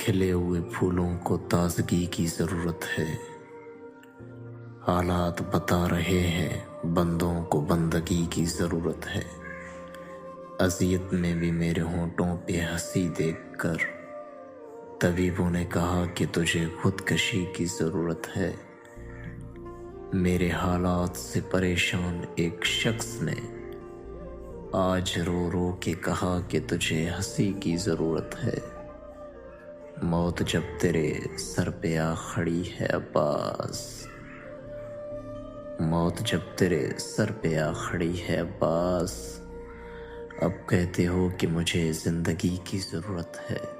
کھلے ہوئے پھولوں کو تازگی کی ضرورت ہے۔ حالات بتا رہے ہیں بندوں کو بندگی کی ضرورت ہے۔ اذیت میں بھی میرے ہونٹوں پہ ہنسی دیکھ کر طبیبوں نے کہا کہ تجھے خودکشی کی ضرورت ہے۔ میرے حالات سے پریشان ایک شخص نے آج رو رو کے کہا کہ تجھے ہنسی کی ضرورت ہے۔ موت جب تیرے سر پہ آ کھڑی ہے عباس، موت جب تیرے سر پہ آ کھڑی ہے عباس، اب کہتے ہو کہ مجھے زندگی کی ضرورت ہے۔